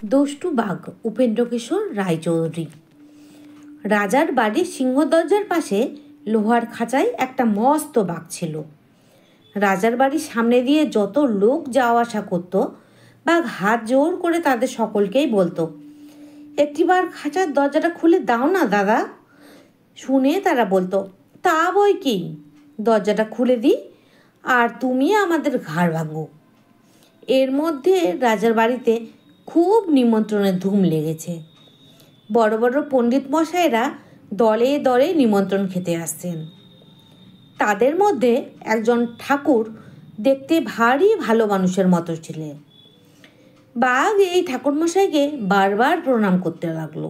দুষ্টু বাঘ উপেন্দ্রকিশোর রায়চৌধুরী। রাজার বাড়ির সিংহ দরজার পাশে লোহার খাঁচায় একটা মস্ত বাঘ ছিল। রাজার বাড়ির সামনে দিয়ে যত লোক যাওয়া আসা করত, বাঘ হাত জোর করে তাদের সকলকেই বলতো, একটিবার খাঁচার দরজাটা খুলে দাও না দাদা। শুনে তারা বলতো, তা বই কি, দরজাটা খুলে দিই আর তুমি আমাদের ঘাড় ভাঙো। এর মধ্যে রাজার বাড়িতে খুব নিমন্ত্রণের ধুম লেগেছে। বড় বড় পণ্ডিত মশাইরা দলে দলে নিমন্ত্রণ খেতে আসছেন। তাদের মধ্যে একজন ঠাকুর দেখতে ভারী ভালো মানুষের মতো ছিলেন। বাঘ এই ঠাকুরমশাইকে বারবার প্রণাম করতে লাগলো।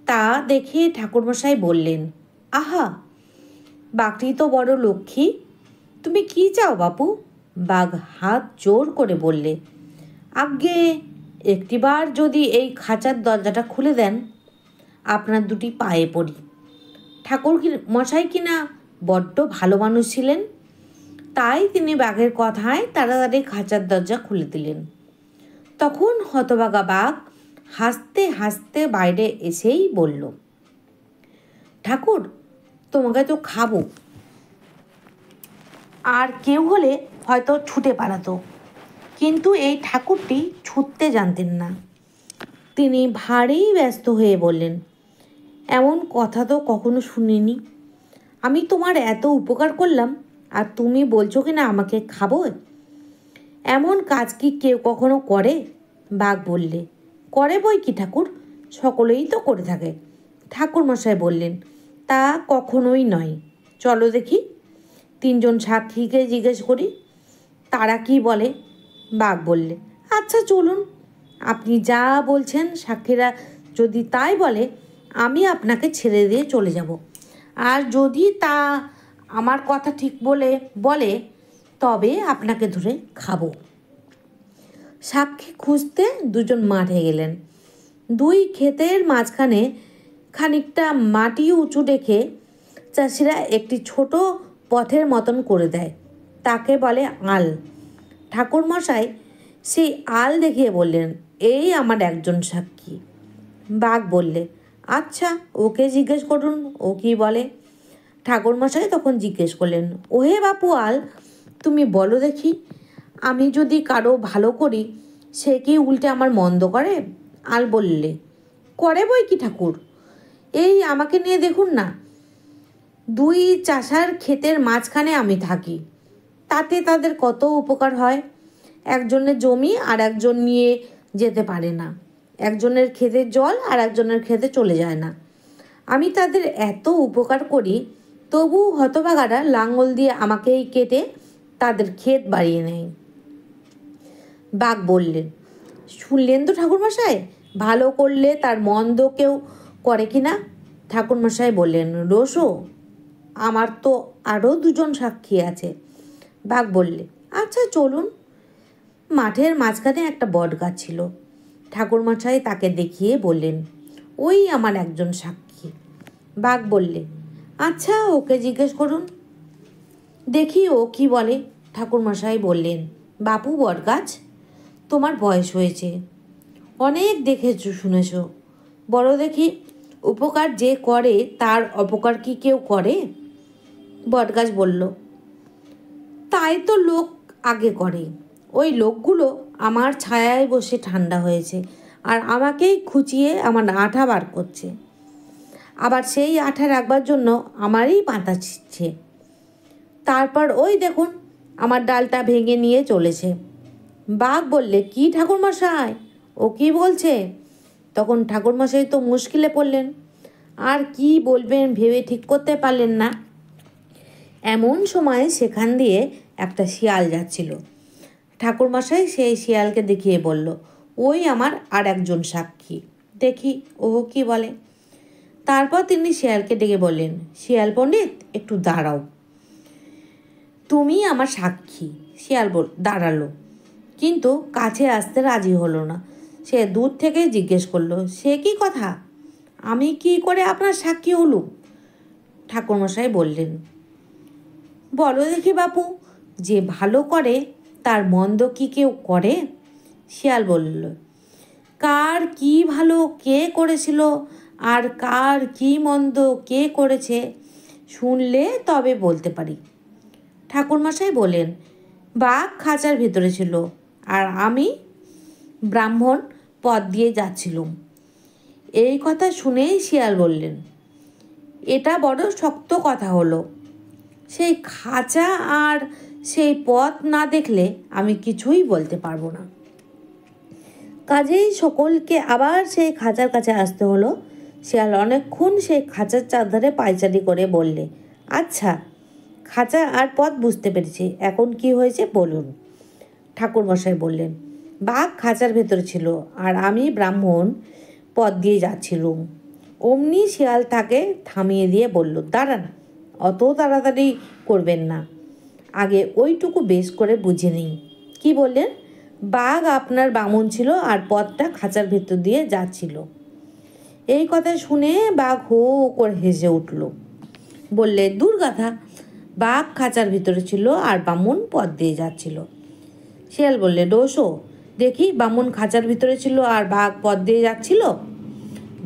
তা দেখে ঠাকুরমশাই বললেন, আহা, বাঘটি তো বড় লক্ষ্মী, তুমি কি চাও বাপু? বাঘ হাত জোর করে বললে, আজ্ঞে, একটিবার যদি এই খাঁচার দরজাটা খুলে দেন, আপনার দুটি পায়ে পড়ি। ঠাকুর মশাই কিনা বড্ড ভালো মানুষ ছিলেন, তাই তিনি বাঘের কথায় তাড়াতাড়ি খাঁচার দরজা খুলে দিলেন। তখন হতভাগা বাঘ হাসতে হাসতে বাইরে এসেই বলল, ঠাকুর, তোমাকে তো খাবো। আর কেউ হলে হয়তো ছুটে পালাতো, কিন্তু এই ঠাকুরটি ছুটতে জানতেন না। তিনি ভারী ব্যস্ত হয়ে বললেন, এমন কথা তো কখনো শুনিনি। আমি তোমার এত উপকার করলাম আর তুমি বলছো কি না আমাকে খাবো? এমন কাজ কি কেউ কখনো করে? বাঘ বললে, করে বই কি ঠাকুর, সকলেই তো করে থাকে। ঠাকুরমশাই বললেন, তা কখনোই নয়। চলো দেখি, তিনজন সাক্ষীকে জিজ্ঞেস করি, তারা কি বলে। বাঘ বললে, আচ্ছা চলুন, আপনি যা বলছেন সাক্ষীরা যদি তাই বলে, আমি আপনাকে ছেড়ে দিয়ে চলে যাব। আর যদি তা আমার কথা ঠিক বলে তবে আপনাকে ধরে খাবো। সাক্ষী খুঁজতে দুজন মাঠে গেলেন। দুই ক্ষেতের মাঝখানে খানিকটা মাটি উঁচু রেখে চাষিরা একটি ছোট পথের মতন করে দেয়, তাকে বলে আল। ঠাকুরমশাই সেই আল দেখিয়ে বললেন, এই আমার একজন সাক্ষী। বাঘ বললে, আচ্ছা, ওকে জিজ্ঞেস করুন, ও কি বলে। ঠাকুরমশাই তখন জিজ্ঞেস করলেন, ওহে বাপু আল, তুমি বলো দেখি, আমি যদি কারো ভালো করি, সে কি উল্টে আমার মন্দ করে? আল বললে, করে বই কি ঠাকুর, এই আমাকে নিয়ে দেখুন না, দুই চাষার ক্ষেতের মাঝখানে আমি থাকি, তাতে তাদের কত উপকার হয়। একজনের জমি আর একজন নিয়ে যেতে পারে না, একজনের ক্ষেতের জল আর একজনের ক্ষেতে চলে যায় না। আমি তাদের এত উপকার করি, তবু হতভাগারা লাঙল দিয়ে আমাকেই কেটে তাদের ক্ষেত বাড়িয়ে নেয়। বাঘ বললেন, শুনলেন তো ঠাকুরমশাই, ভালো করলে তার মন্দ কেউ করে কি না? ঠাকুরমশাই বললেন, রোসো, আমার তো আরও দুজন সাক্ষী আছে। বাঘ বললে, আচ্ছা চলুন। মাঠের মাঝখানে একটা বট গাছ ছিল। ঠাকুরমশাই তাকে দেখিয়ে বললেন, ওই আমার একজন সাক্ষী। বাঘ বললে, আচ্ছা, ওকে জিজ্ঞেস করুন, দেখি ও কি বলে। ঠাকুরমশাই বললেন, বাপু বটগাছ, তোমার বয়স হয়েছে, অনেক দেখেছো শুনেছ, বড় দেখি, উপকার যে করে তার অপকার কি কেউ করে? বটগাছ বলল, তাই তো লোক আগে করে, ওই লোকগুলো আমার ছায়ায় বসে ঠান্ডা হয়েছে আর আমাকেই খুঁচিয়ে আমার আঠা বার করছে, আবার সেই আঠা রাখবার জন্য আমারই পাতা ছিঁড়ছে। তারপর ওই দেখুন, আমার ডালটা ভেঙে নিয়ে চলেছে। বাঘ বললে, কি ঠাকুরমশাই, ও কি বলছে? তখন ঠাকুরমশাই তো মুশকিলে পড়লেন, আর কি বলবেন ভেবে ঠিক করতে পারলেন না। এমন সময় সেখান দিয়ে একটা শিয়াল যাচ্ছিল। ঠাকুরমশাই সেই শিয়ালকে দেখিয়ে বলল, ওই আমার আর একজন সাক্ষী, দেখি ও কি বলে। তারপর তিনি শিয়ালকে ডেকে বললেন, শিয়াল পণ্ডিত, একটু দাঁড়াও, তুমি আমার সাক্ষী। শিয়াল দাঁড়ালো, কিন্তু কাছে আসতে রাজি হলো না। সে দূর থেকে জিজ্ঞেস করলো, সে কি কথা, আমি কি করে আপনার সাক্ষী হলুম? ঠাকুরমশাই বললেন, বলো দেখি বাপু, যে ভালো করে তার মন্দ কি কেউ করে? শিয়াল বলল, কার কি ভালো কে করেছিল আর কার কি মন্দ কে করেছে শুনলে তবে বলতে পারি। ঠাকুরমশাই বলেন, বাঘ খাঁচার ভেতরে ছিল আর আমি ব্রাহ্মণ পথ দিয়ে যাচ্ছিলুম। এই কথা শুনেই শিয়াল বললেন, এটা বড় শক্ত কথা হলো। সেই খাঁচা আর সেই পথ না দেখলে আমি কিছুই বলতে পারবো না। কাজেই সকলকে আবার সেই খাঁচার কাছে আসতে হলো। শিয়াল অনেকক্ষণ সেই খাঁচার চারধারে পায়চারি করে বললে, আচ্ছা, খাঁচা আর পথ বুঝতে পেরেছি, এখন কি হয়েছে বলুন। ঠাকুরমশাই বললেন, বাঘ খাঁচার ভেতরে ছিল আর আমি ব্রাহ্মণ পথ দিয়ে যাচ্ছিলুম। অমনি শিয়াল তাকে থামিয়ে দিয়ে বলল, দাঁড়ান, অত তাড়াতাড়ি করবেন না, আগে ওইটুকু বেশ করে বুঝে নিন। কি বললেন? বাঘ আপনার বামুন ছিল আর পথটা খাঁচার ভেতর দিয়ে যাচ্ছিল। এই কথা শুনে বাঘ হো করে হেসে উঠল। বললে, দূর গাধা, বাঘ খাঁচার ভিতরে ছিল আর বামুন পথ দিয়ে যাচ্ছিল। শিয়াল বললে, ডোসো দেখি, বামুন খাঁচার ভিতরে ছিল আর বাঘ পথ দিয়ে যাচ্ছিল।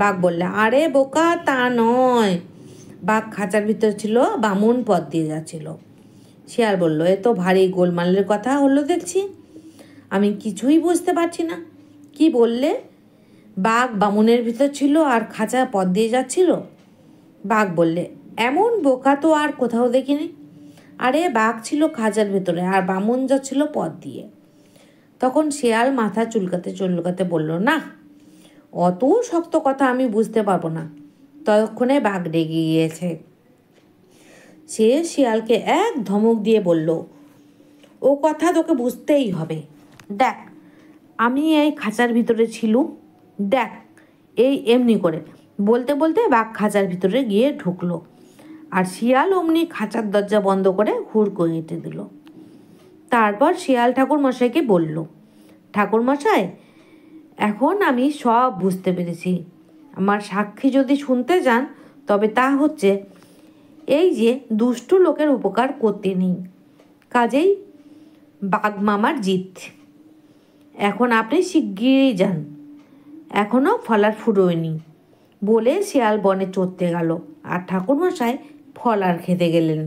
বাঘ বললে, আরে বোকা, তা নয়, বাঘ খাঁচার ভিতরে ছিল, বামুন পথ দিয়ে যাচ্ছিল। শিয়াল বলল, এ তো ভারী গোলমালের কথা হলো দেখছি, আমি কিছুই বুঝতে পারছি না। কি বললে? বাঘ বামুনের ভিতর ছিল আর খাঁচা পথ দিয়ে যাচ্ছিল। বাঘ বললে, এমন বোকা তো আর কোথাও দেখিনি। আরে বাঘ ছিল খাঁচার ভেতরে আর বামুন যাচ্ছিল পথ দিয়ে। তখন শিয়াল মাথা চুলকাতে চুলকাতে বলল, না, অত শক্ত কথা আমি বুঝতে পারবো না। ততক্ষণে বাঘ রেগে গিয়েছে। সে শিয়ালকে এক ধমক দিয়ে বলল, ও কথা তোকে বুঝতেই হবে। দেখ, আমি এই খাঁচার ভিতরে ছিলুম, দেখ, এই এমনি করে। বলতে বলতে বাঘ খাঁচার ভিতরে গিয়ে ঢুকলো আর শিয়াল অমনি খাঁচার দরজা বন্ধ করে হুড় করে এঁটে দিল। তারপর শিয়াল ঠাকুরমশাইকে বলল, ঠাকুরমশাই, এখন আমি সব বুঝতে পেরেছি। আমার সাক্ষী যদি শুনতে যান তবে তা হচ্ছে এই যে দুষ্টু লোকের উপকার করতে নেই, কাজেই বাঘ মামার জিত। এখন আপনি শিগগিরই যান, এখনও ফলার ফুরোয়নি। বলে শিয়াল বনে চড়তে গেল আর ঠাকুরমশাই ফলার খেতে গেলেন।